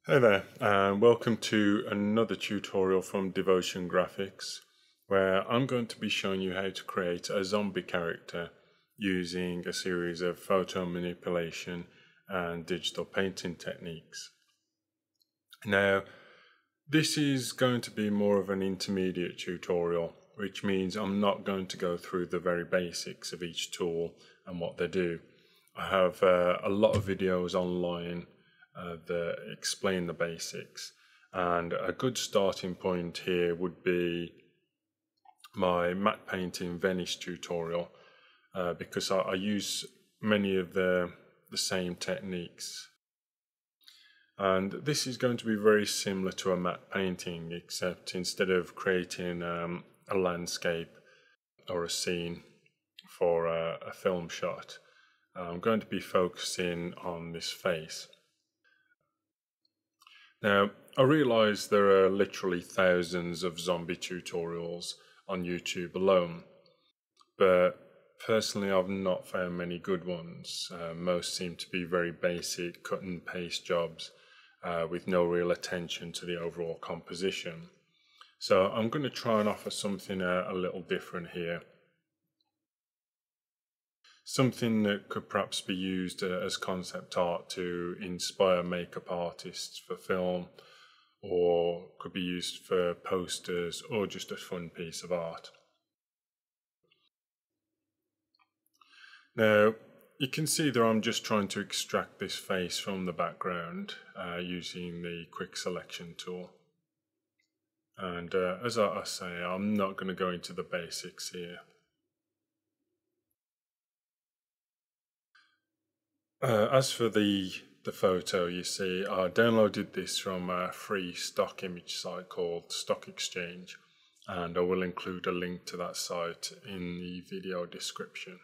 Hey there, and welcome to another tutorial from Devotion Graphics, where I'm going to be showing you how to create a zombie character using a series of photo manipulation and digital painting techniques. Now, this is going to be more of an intermediate tutorial, which means I'm not going to go through the very basics of each tool and what they do. I have a lot of videos online that explain the basics, and a good starting point here would be my matte painting Venice tutorial, because I use many of the same techniques, and this is going to be very similar to a matte painting, except instead of creating a landscape or a scene for a film shot, I'm going to be focusing on this face. Now, I realise there are literally thousands of zombie tutorials on YouTube alone, but personally I've not found many good ones. Most seem to be very basic cut and paste jobs with no real attention to the overall composition. So I'm going to try and offer something a little different here. Something that could perhaps be used as concept art to inspire makeup artists for film, or could be used for posters, or just a fun piece of art. Now, you can see that I'm just trying to extract this face from the background using the quick selection tool. And as I say, I'm not going to go into the basics here. As for the photo, you see, I downloaded this from a free stock image site called Stock Exchange, and I will include a link to that site in the video description.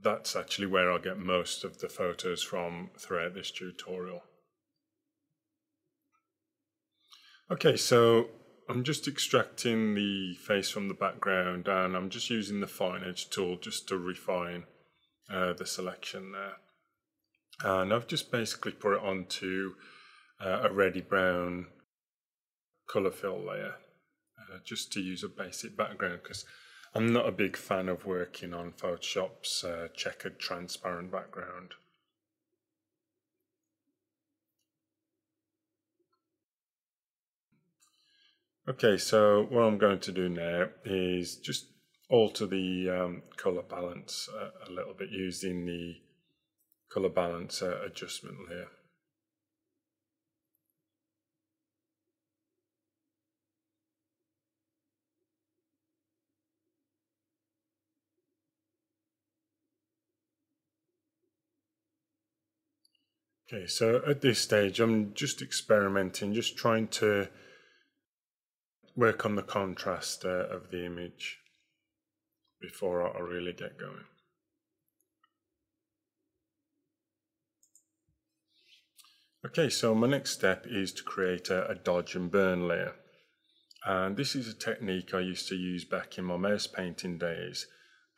That's actually where I get most of the photos from throughout this tutorial. Okay, so I'm just extracting the face from the background, and I'm just using the fine edge tool just to refine the selection there, and I've just basically put it onto a reddy brown colour fill layer just to use a basic background, because I'm not a big fan of working on Photoshop's checkered transparent background. Okay, so what I'm going to do now is just alter the colour balance a little bit using the colour balance adjustment layer. Okay, so at this stage I'm just experimenting, just trying to work on the contrast of the image before I really get going. Okay, so my next step is to create a dodge and burn layer. And this is a technique I used to use back in my mouse painting days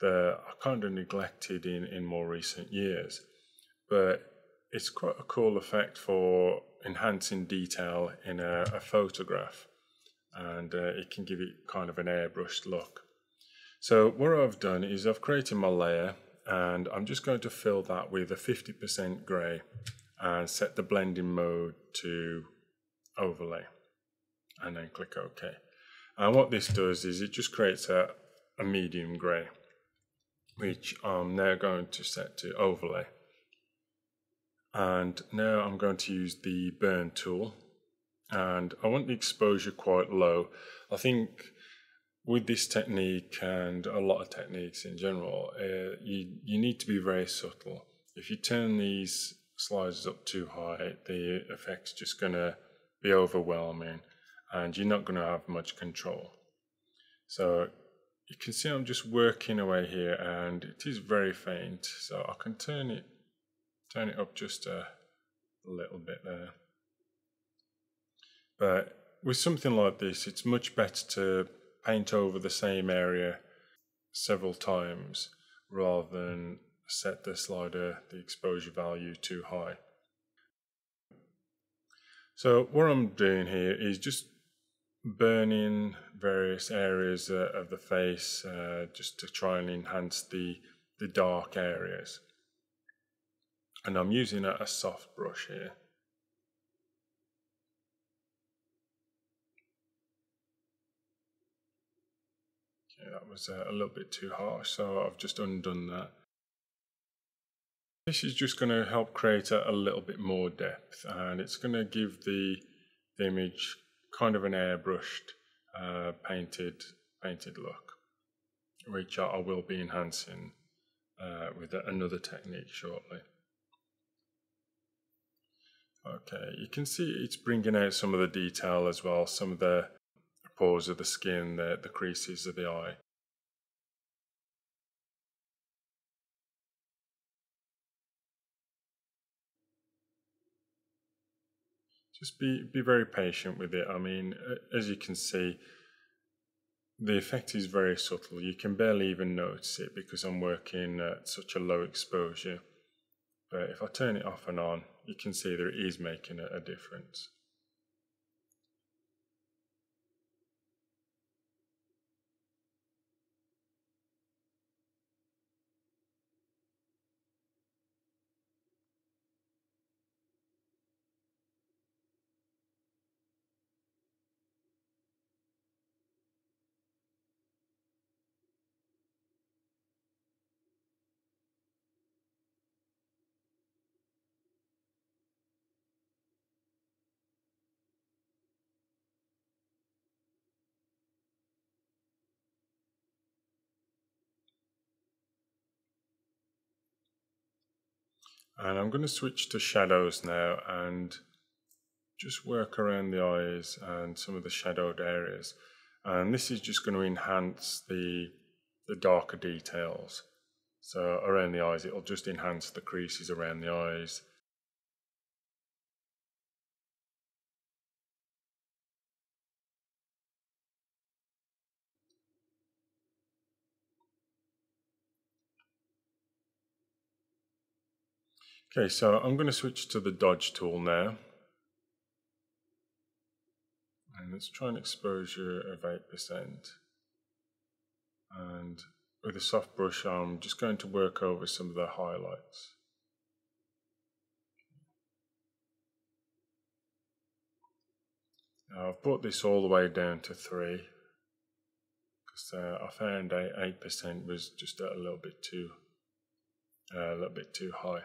that I kind of neglected in more recent years. But it's quite a cool effect for enhancing detail in a photograph, and it can give it kind of an airbrushed look. So what I've done is I've created my layer, and I'm just going to fill that with a 50% grey and set the blending mode to overlay, and then click OK. And what this does is it just creates a medium grey, which I'm now going to set to overlay. And now I'm going to use the burn tool, and I want the exposure quite low. I think with this technique, and a lot of techniques in general, you need to be very subtle. If you turn these sliders up too high, the effect's just going to be overwhelming and you're not going to have much control. So you can see I'm just working away here, and it is very faint, so I can turn it up just a little bit there. But with something like this, it's much better to paint over the same area several times rather than set the slider, the exposure value, too high. So what I'm doing here is just burning various areas of the face just to try and enhance the dark areas. And I'm using a soft brush here. Okay, that was a little bit too harsh, so I've just undone that. This is just going to help create a little bit more depth, and it's going to give the image kind of an airbrushed, painted look, which I will be enhancing with another technique shortly. Okay, you can see it's bringing out some of the detail as well, some of the pores of the skin, the creases of the eye. Just be very patient with it. I mean, as you can see, the effect is very subtle. You can barely even notice it because I'm working at such a low exposure. But if I turn it off and on, you can see that it is making a difference. And I'm going to switch to shadows now and just work around the eyes and some of the shadowed areas. And this is just going to enhance the darker details. So around the eyes, it'll just enhance the creases around the eyes. Okay, so I'm going to switch to the dodge tool now. And let's try an exposure of 8%. And with a soft brush, I'm just going to work over some of the highlights. Now I've brought this all the way down to 3 because I found 8% was just a little bit too high.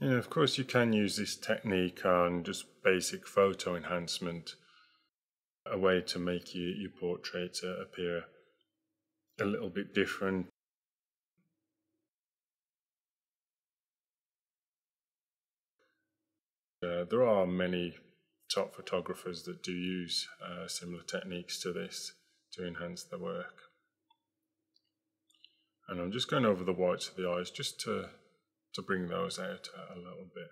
And of course, you can use this technique on just basic photo enhancement, a way to make your portraits appear a little bit different. There are many top photographers that do use similar techniques to this to enhance their work. And I'm just going over the whites of the eyes just to bring those out a little bit.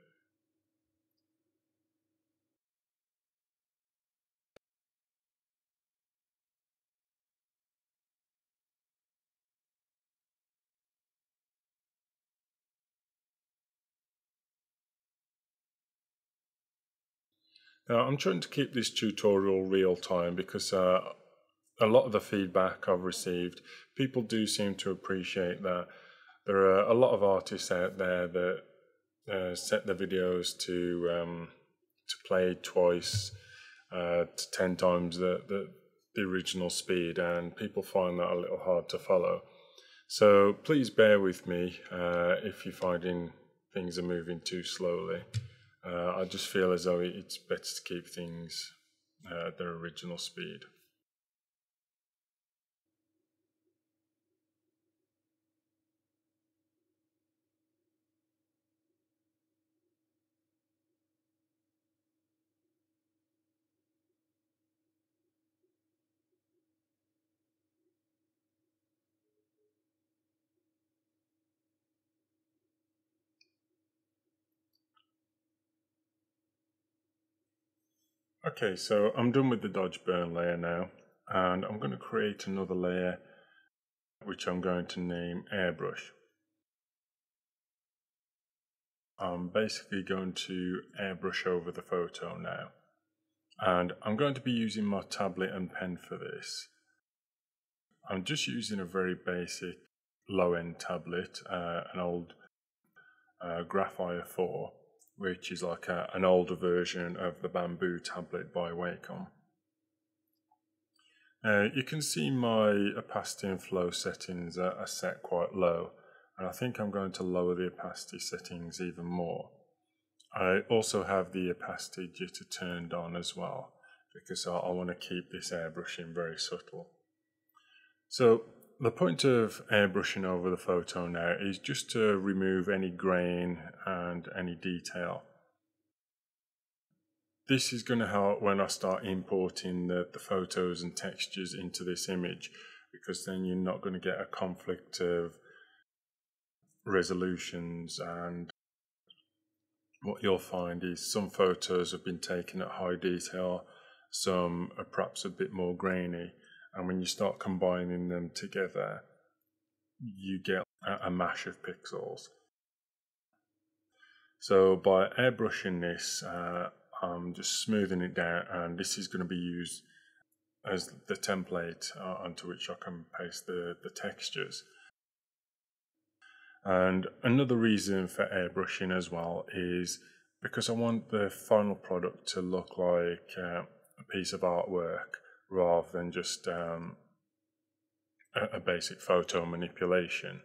Now I'm trying to keep this tutorial real time because a lot of the feedback I've received, people do seem to appreciate that. There are a lot of artists out there that set their videos to play twice, to 10 times the original speed, and people find that a little hard to follow. So please bear with me if you're finding things are moving too slowly. I just feel as though it's better to keep things at their original speed. Okay, so I'm done with the dodge burn layer now, and I'm going to create another layer which I'm going to name airbrush. I'm basically going to airbrush over the photo now, and I'm going to be using my tablet and pen for this. I'm just using a very basic low-end tablet, an old Graphire 4, which is like an older version of the bamboo tablet by Wacom. You can see my opacity and flow settings are set quite low, and I think I'm going to lower the opacity settings even more. I also have the opacity jitter turned on as well, because I want to keep this airbrushing very subtle. So the point of airbrushing over the photo now is just to remove any grain and any detail. This is going to help when I start importing the photos and textures into this image, because then you're not going to get a conflict of resolutions, and what you'll find is some photos have been taken at high detail, some are perhaps a bit more grainy, and when you start combining them together you get a mash of pixels. So by airbrushing this, I'm just smoothing it down, and this is going to be used as the template onto which I can paste the textures. And another reason for airbrushing as well is because I want the final product to look like a piece of artwork rather than just a basic photo manipulation.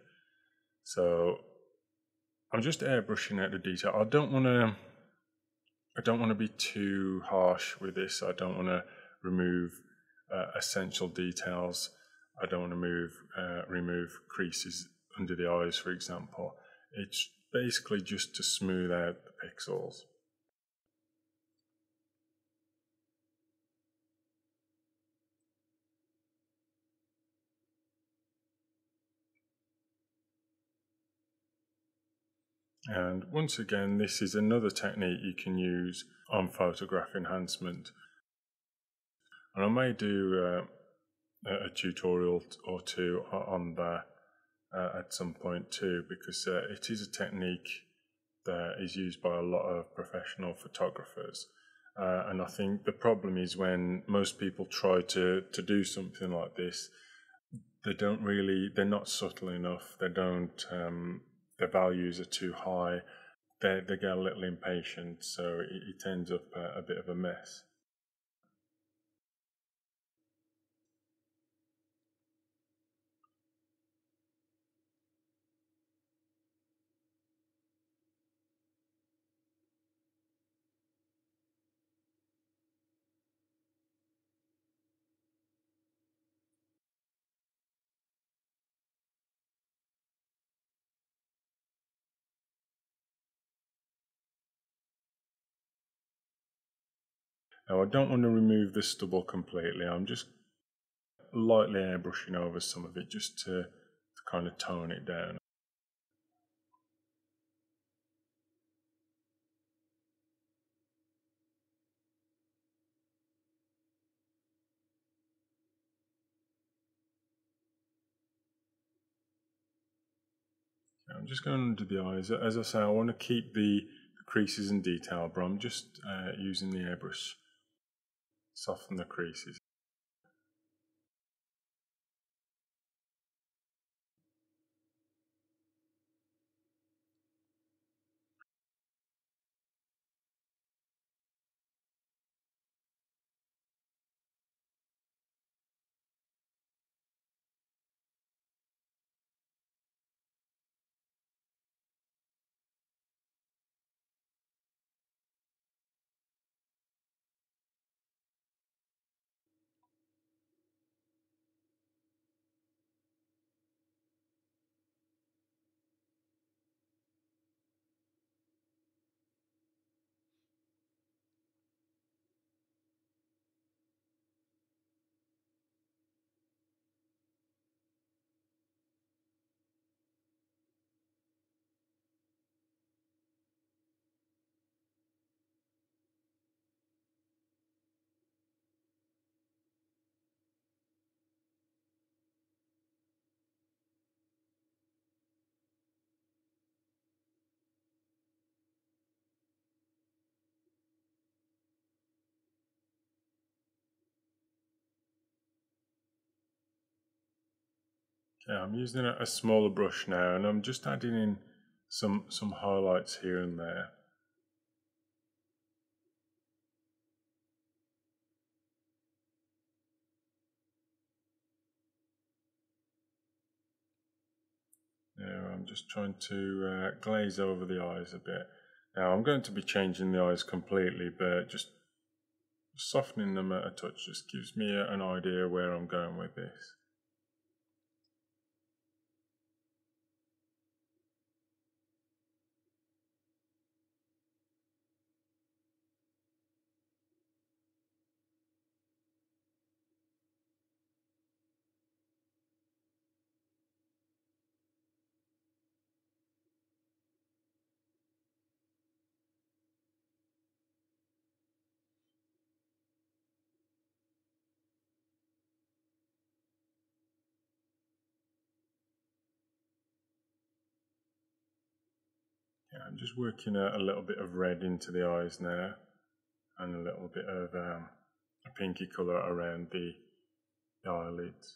So I'm just airbrushing out the detail. I don't want to be too harsh with this. I don't want to remove essential details. I don't want to remove creases under the eyes, for example. It's basically just to smooth out the pixels. And once again, this is another technique you can use on photograph enhancement. And I may do a tutorial or two on that at some point too, because it is a technique that is used by a lot of professional photographers. And I think the problem is when most people try to do something like this, they're not subtle enough, their values are too high, they get a little impatient, so it ends up a bit of a mess. Now I don't want to remove the stubble completely, I'm just lightly airbrushing over some of it just to kind of tone it down. I'm just going under the eyes. As I say, I want to keep the creases in detail, but I'm just using the airbrush to soften the creases. Yeah, I'm using a smaller brush now, and I'm just adding in some highlights here and there. Now I'm just trying to glaze over the eyes a bit. Now I'm going to be changing the eyes completely, but just softening them a touch just gives me an idea where I'm going with this. Yeah, I'm just working a little bit of red into the eyes now, and a little bit of a pinky colour around the eyelids.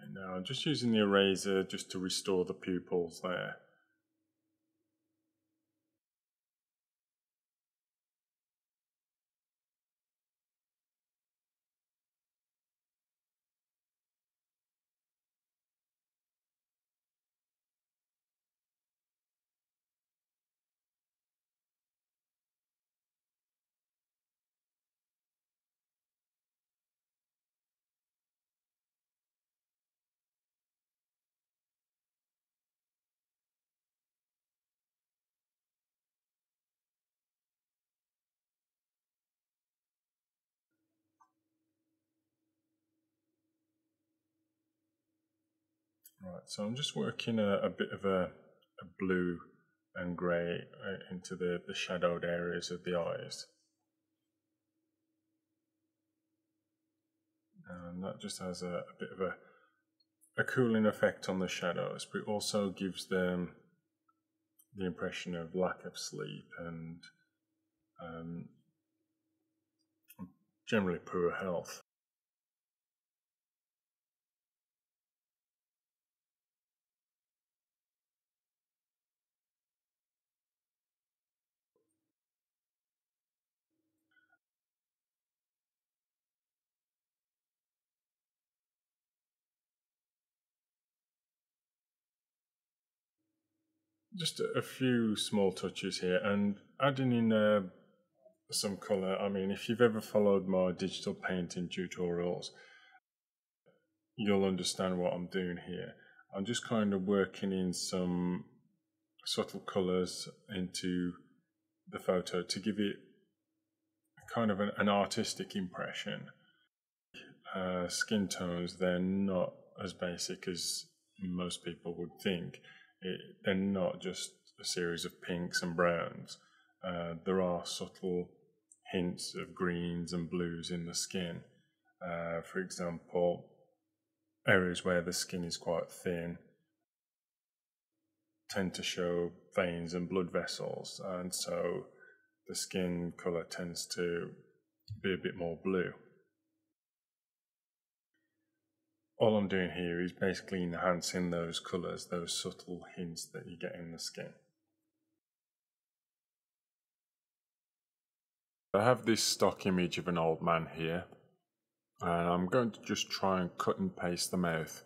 And now I'm just using the eraser just to restore the pupils there. Right, so I'm just working a bit of a blue and grey into the shadowed areas of the eyes. And that just has a bit of a cooling effect on the shadows, but it also gives them the impression of lack of sleep and generally poor health. Just a few small touches here, and adding in some colour. I mean, if you've ever followed my digital painting tutorials, you'll understand what I'm doing here. I'm just kind of working in some subtle colours into the photo to give it kind of an artistic impression. Skin tones, they're not as basic as most people would think. They're not just a series of pinks and browns. There are subtle hints of greens and blues in the skin. For example, areas where the skin is quite thin tend to show veins and blood vessels, and so the skin colour tends to be a bit more blue. All I'm doing here is basically enhancing those colours, those subtle hints that you get in the skin. I have this stock image of an old man here, and I'm going to just try and cut and paste the mouth,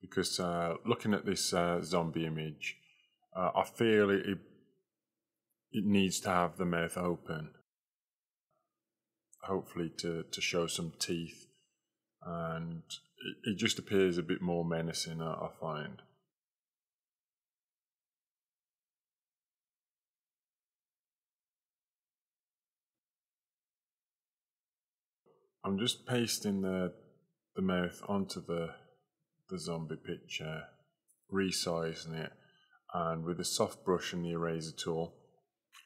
because looking at this zombie image, I feel it needs to have the mouth open, hopefully to show some teeth, and it just appears a bit more menacing, I find. I'm just pasting the mouth onto the zombie picture, resizing it, and with a soft brush and the eraser tool,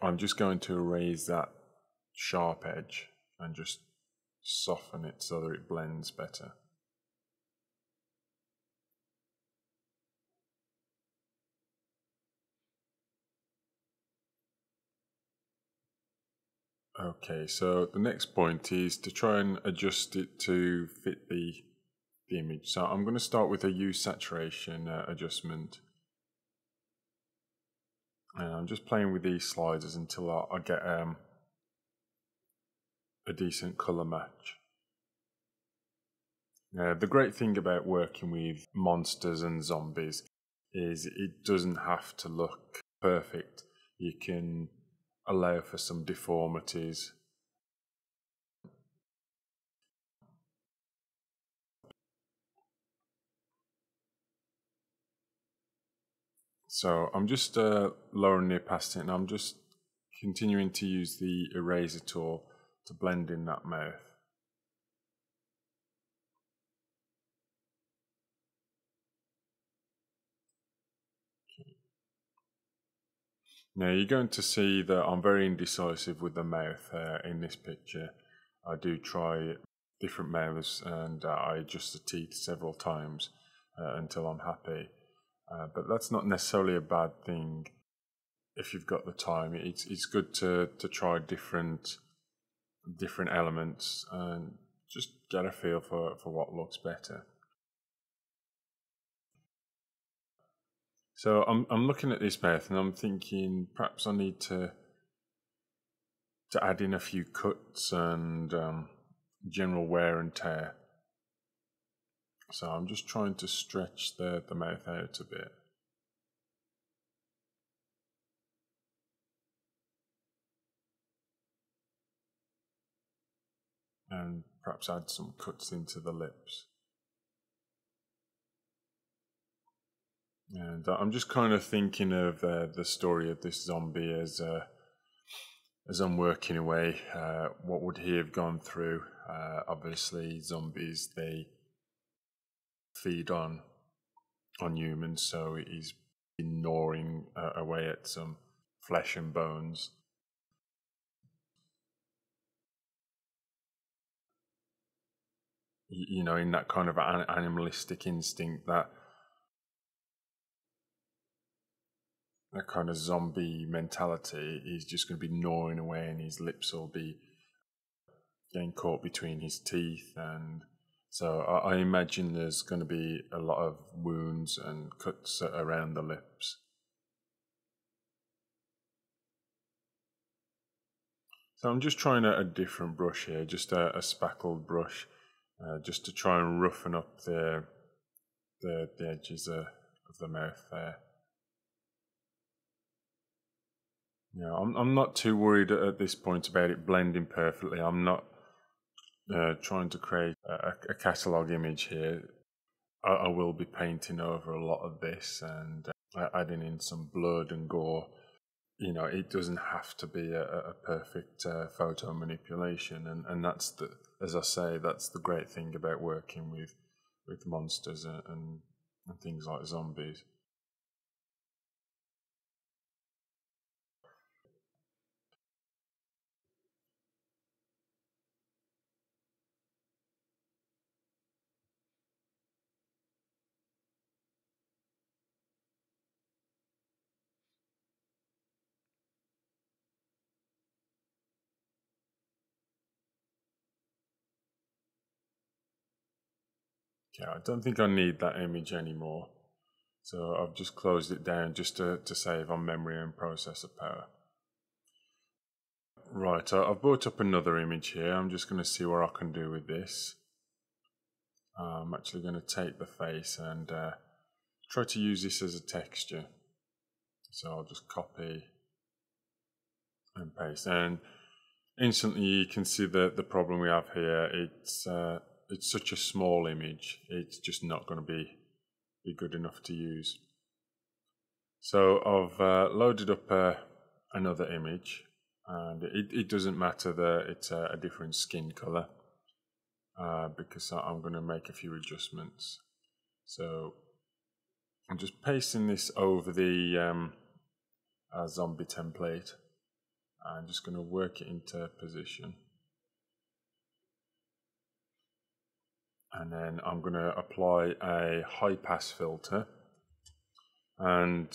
I'm just going to erase that sharp edge and just soften it so that it blends better. Okay, so the next point is to try and adjust it to fit the image. So I'm going to start with a hue saturation adjustment. And I'm just playing with these sliders until I get a decent colour match. Now, the great thing about working with monsters and zombies is it doesn't have to look perfect. You can allow for some deformities. So I'm just lowering the opacity, and I'm just continuing to use the eraser tool to blend in that mouth. Now you're going to see that I'm very indecisive with the mouth in this picture. I do try different mouths, and I adjust the teeth several times until I'm happy. But that's not necessarily a bad thing if you've got the time. It's good to try different elements and just get a feel for what looks better. So I'm looking at this mouth and I'm thinking perhaps I need to add in a few cuts and general wear and tear. So I'm just trying to stretch the mouth out a bit. And perhaps add some cuts into the lips. And I'm just kind of thinking of the story of this zombie as I'm working away. What would he have gone through? Obviously, zombies, they feed on humans, so he's been gnawing away at some flesh and bones. You know, in that kind of animalistic instinct, that kind of zombie mentality, he's just going to be gnawing away and his lips will be getting caught between his teeth. And so I imagine there's going to be a lot of wounds and cuts around the lips. So I'm just trying a different brush here, just a spackled brush, just to try and roughen up the edges of the mouth there. You know, I'm not too worried at this point about it blending perfectly. I'm not trying to create a catalogue image here. I will be painting over a lot of this and adding in some blood and gore. You know, it doesn't have to be a perfect photo manipulation, and that's as I say, that's the great thing about working with monsters and things like zombies. Yeah, I don't think I need that image anymore. So I've just closed it down just to save on memory and processor power. Right, I've brought up another image here. I'm just going to see what I can do with this. I'm actually going to take the face and try to use this as a texture. So I'll just copy and paste. And instantly you can see the problem we have here. It's such a small image. It's just not going to be good enough to use. So I've loaded up another image, and it doesn't matter that it's a different skin color because I'm going to make a few adjustments. So I'm just pasting this over the zombie template. I'm just going to work it into position. And then I'm going to apply a high pass filter and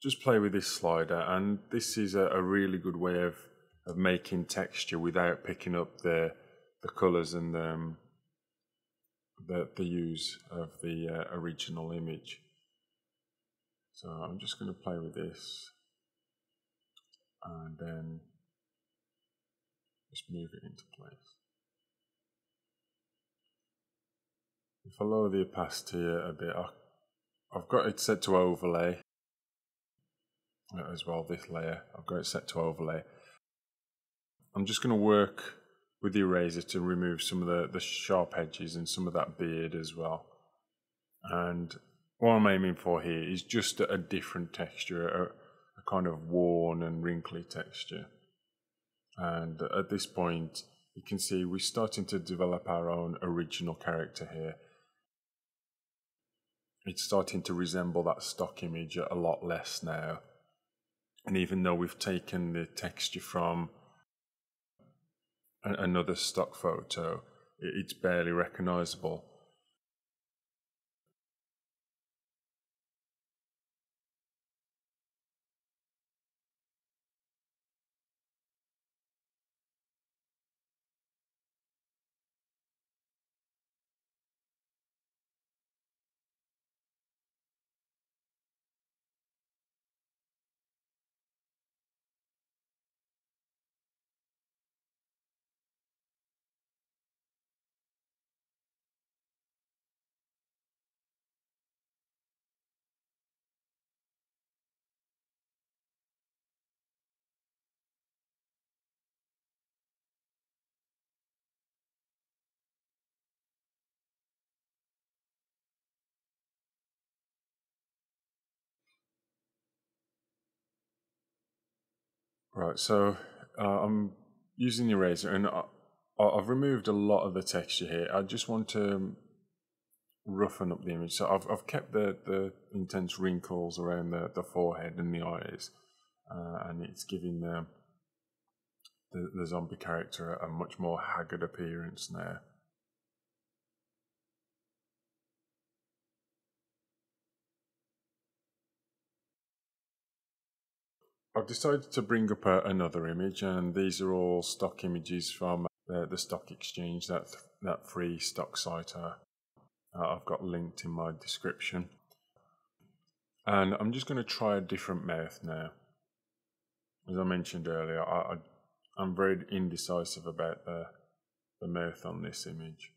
just play with this slider. And this is a really good way of making texture without picking up the colours and the hues of the original image. So I'm just going to play with this and then just move it into place. If I lower the opacity a bit, I've got it set to overlay as well, this layer. I've got it set to overlay. I'm just going to work with the eraser to remove some of the sharp edges and some of that beard as well. And what I'm aiming for here is just a different texture, a kind of worn and wrinkly texture. And at this point, you can see we're starting to develop our own original character here. It's starting to resemble that stock image a lot less now. And even though we've taken the texture from another stock photo, it's barely recognizable. Right, so I'm using the eraser and I've removed a lot of the texture here. I just want to roughen up the image. So I've kept the intense wrinkles around the forehead and the eyes, and it's giving the zombie character a much more haggard appearance now. I've decided to bring up another image, and these are all stock images from the stock exchange, that free stock site I've got linked in my description. And I'm just going to try a different mouth now. As I mentioned earlier, I'm very indecisive about the mouth on this image.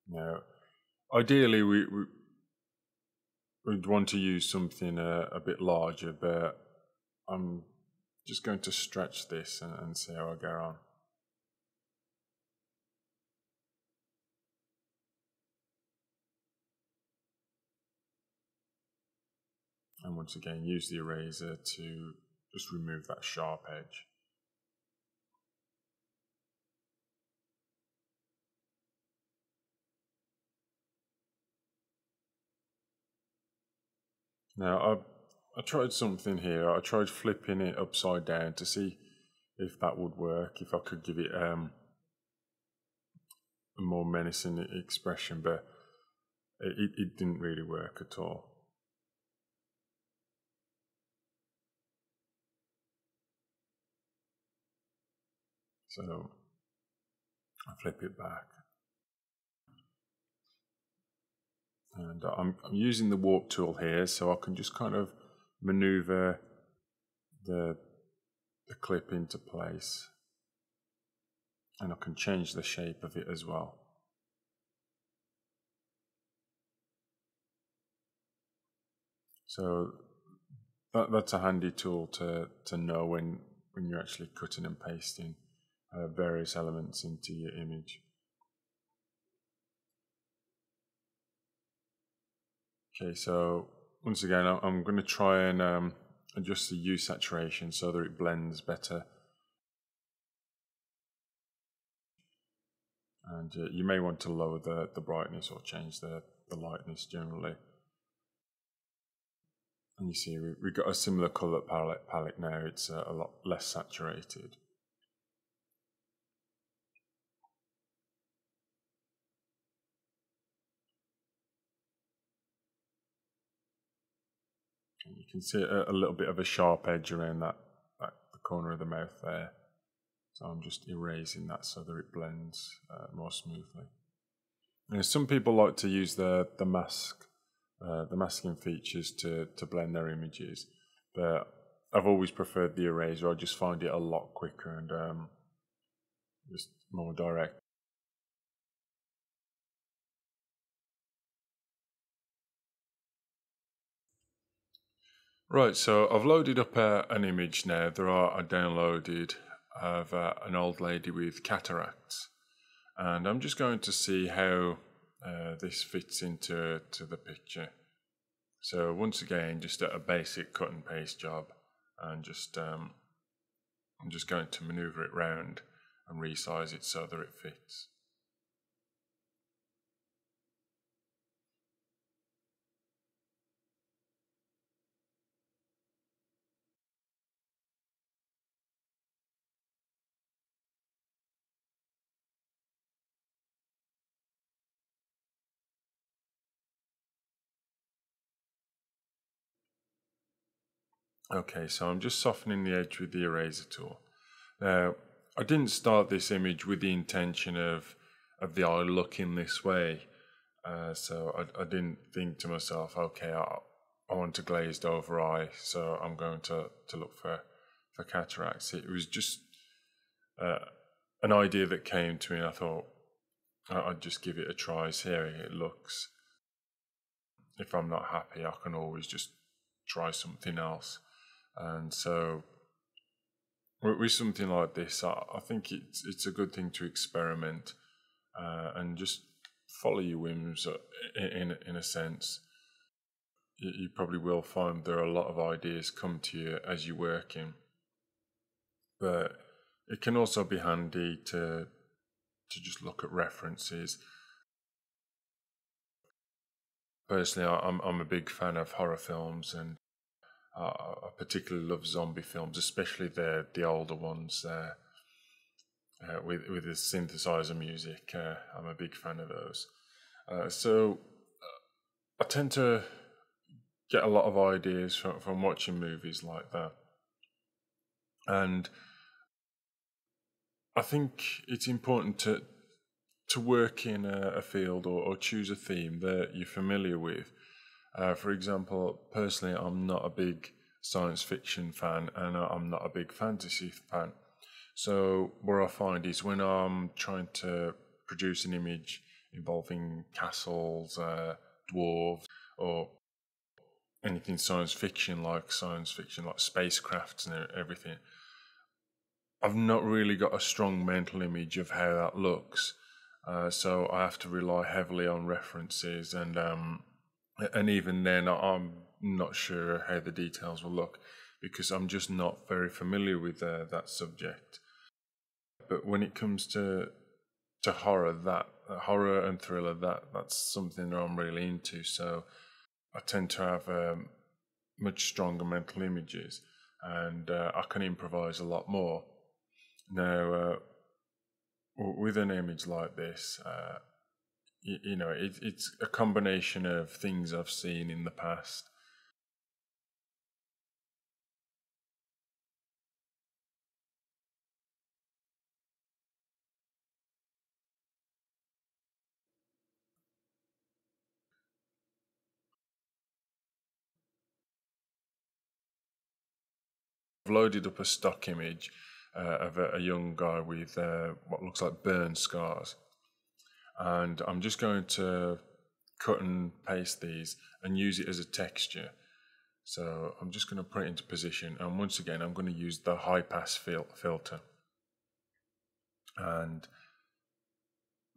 Now, ideally we'd want to use something a bit larger, but I'm just going to stretch this and see how I go on. And once again, use the eraser to just remove that sharp edge. Now, I tried something here. I tried flipping it upside down to see if that would work, if I could give it a more menacing expression, but it didn't really work at all. So I flip it back. And I'm using the warp tool here, so I can just kind of maneuver the clip into place. And I can change the shape of it as well. So that's a handy tool to know when you're actually cutting and pasting various elements into your image. Okay, so once again, I'm going to try and adjust the hue saturation so that it blends better. And you may want to lower the brightness or change the lightness generally. And you see we've got a similar colour palette now, it's a lot less saturated. You can see a little bit of a sharp edge around that the corner of the mouth there. So I'm just erasing that so that it blends more smoothly. And some people like to use the masking features to blend their images, but I've always preferred the eraser. I just find it a lot quicker and just more direct. Right, so I've loaded up an image now. I downloaded of an old lady with cataracts, and I'm just going to see how this fits into the picture. So once again, just a basic cut and paste job, and I'm just going to maneuver it round and resize it so that it fits. Okay, so I'm just softening the edge with the eraser tool. Now, I didn't start this image with the intention of the eye looking this way. So I didn't think to myself, okay, I want a glazed over eye, so I'm going to look for cataracts. It was just an idea that came to me, and I thought I'd just give it a try, see how it looks. If I'm not happy, I can always just try something else. And so with something like this, I think it's a good thing to experiment and just follow your whims in a sense. You probably will find there are a lot of ideas come to you as you're working, but it can also be handy to just look at references. Personally, I'm a big fan of horror films, and I particularly love zombie films, especially the older ones with the synthesizer music. I'm a big fan of those. So I tend to get a lot of ideas from watching movies like that. And I think it's important to work in a field or choose a theme that you're familiar with. For example, personally, I'm not a big science fiction fan, and I'm not a big fantasy fan. So what I find is when I'm trying to produce an image involving castles, dwarves, or anything science fiction like spacecrafts and everything, I've not really got a strong mental image of how that looks. So I have to rely heavily on references, and even then I'm not sure how the details will look because I'm just not very familiar with that subject. But when it comes to horror, horror and thriller, that's something that I'm really into. So I tend to have much stronger mental images, and I can improvise a lot more. Now, with an image like this, it's a combination of things I've seen in the past. I've loaded up a stock image of a young guy with what looks like burn scars, and I'm just going to cut and paste these and use it as a texture. So I'm just going to put it into position, and once again I'm going to use the high pass filter, and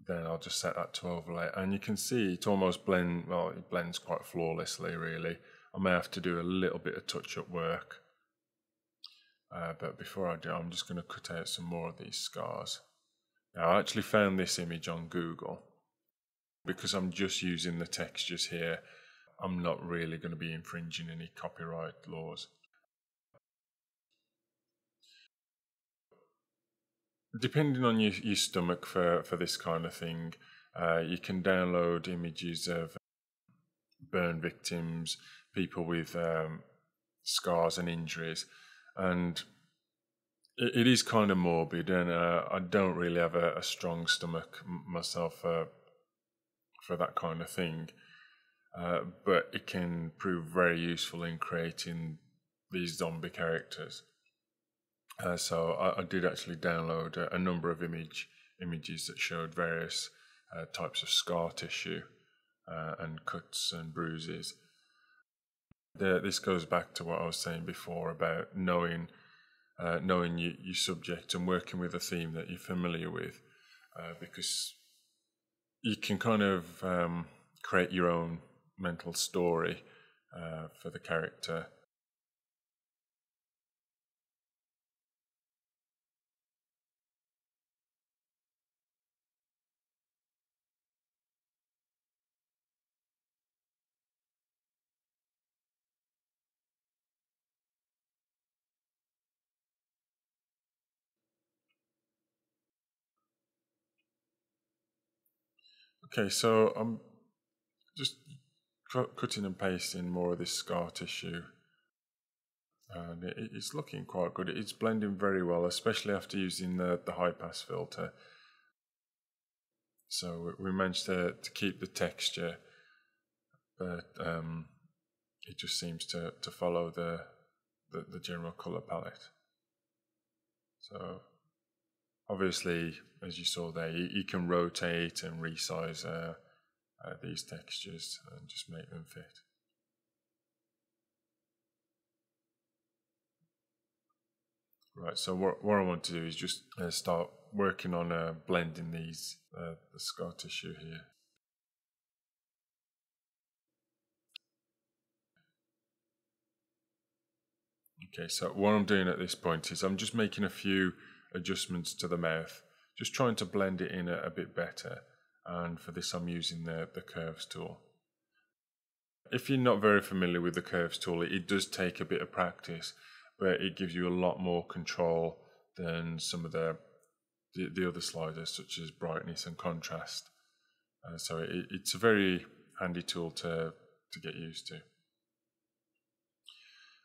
then I'll just set that to overlay, and you can see it almost it blends quite flawlessly really. I may have to do a little bit of touch-up work, but before I do, I'm just going to cut out some more of these scars. Now I actually found this image on Google. Because I'm just using the textures here, I'm not really going to be infringing any copyright laws. Depending on your stomach for this kind of thing, you can download images of burn victims, people with scars and injuries, and it is kind of morbid, and I don't really have a strong stomach myself for that kind of thing. But it can prove very useful in creating these zombie characters. So I did actually download a number of images that showed various types of scar tissue and cuts and bruises. This goes back to what I was saying before about knowing your subject and working with a theme that you're familiar with, because you can kind of create your own mental story for the character. Okay, so I'm just cutting and pasting more of this scar tissue, and it's looking quite good. It's blending very well, especially after using the high pass filter. So we managed to keep the texture, but it just seems to follow the general color palette. So obviously, as you saw there, you can rotate and resize these textures and just make them fit. Right, so what I want to do is just start working on blending these, the scar tissue here. Okay, so what I'm doing at this point is I'm just making a few adjustments to the mouth, just trying to blend it in a bit better. And for this I'm using the curves tool. If you're not very familiar with the curves tool, it does take a bit of practice, but it gives you a lot more control than some of the other sliders, such as brightness and contrast. So it's a very handy tool to get used to.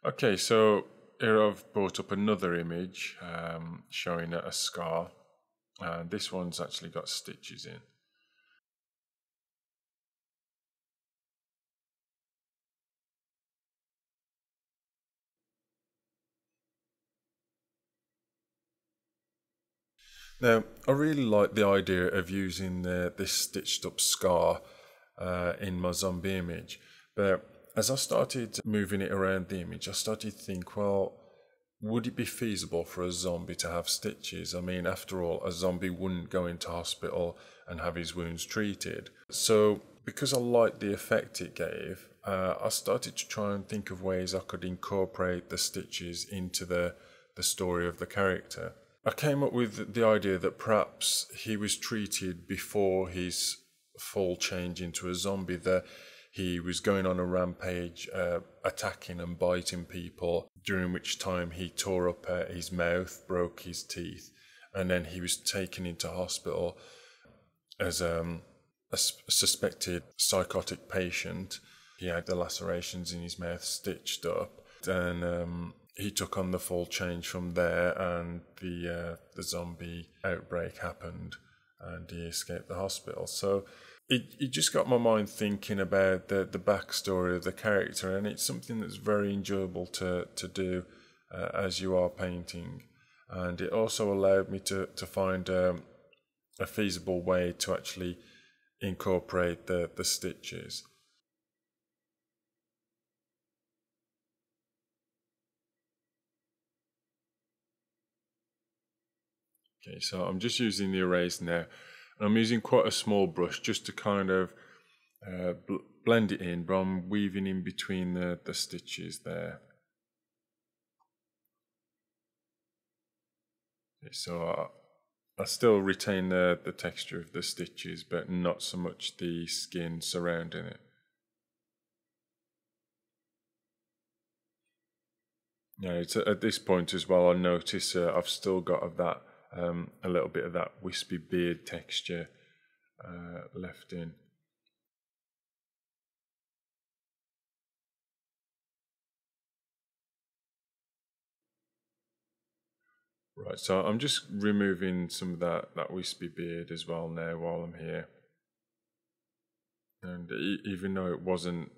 Okay, so here I've brought up another image showing a scar, and this one's actually got stitches in. Now, I really like the idea of using this stitched up scar in my zombie image, but as I started moving it around the image, I started to think, well, would it be feasible for a zombie to have stitches? I mean, after all, a zombie wouldn't go into hospital and have his wounds treated. So, because I liked the effect it gave, I started to try and think of ways I could incorporate the stitches into the story of the character. I came up with the idea that perhaps he was treated before his full change into a zombie, that he was going on a rampage, attacking and biting people, during which time he tore up his mouth, broke his teeth, and then he was taken into hospital as a suspected psychotic patient. He had the lacerations in his mouth stitched up, and he took on the full change from there, and the zombie outbreak happened, and he escaped the hospital. So it just got my mind thinking about the backstory of the character, and it's something that's very enjoyable to do as you are painting. And it also allowed me to find a feasible way to actually incorporate the stitches. Okay, so I'm just using the erase now, and I'm using quite a small brush just to kind of blend it in, but I'm weaving in between the stitches there. Okay, so I still retain the texture of the stitches, but not so much the skin surrounding it. Yeah, it's at this point as well, I notice I've still got of that a little bit of that wispy beard texture left in. Right, so I'm just removing some of that wispy beard as well now while I'm here. And even though it wasn't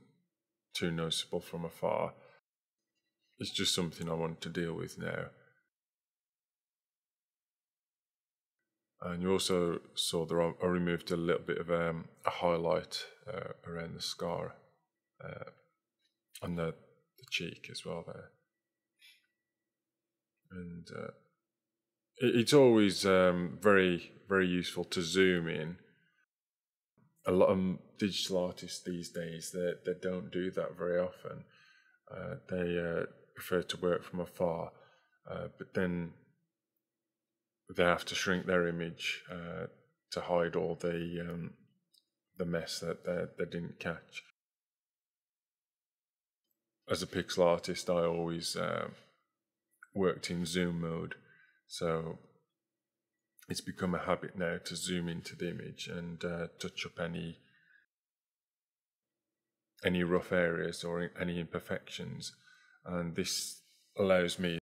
too noticeable from afar, it's just something I want to deal with now. And you also saw that I removed a little bit of a highlight around the scar on the cheek as well there. And it's always very, very useful to zoom in. A lot of digital artists these days, they don't do that very often. They prefer to work from afar, but then they have to shrink their image to hide all the mess that they didn't catch. As a pixel artist, I always worked in zoom mode, so it's become a habit now to zoom into the image and touch up any rough areas or any imperfections, and this allows me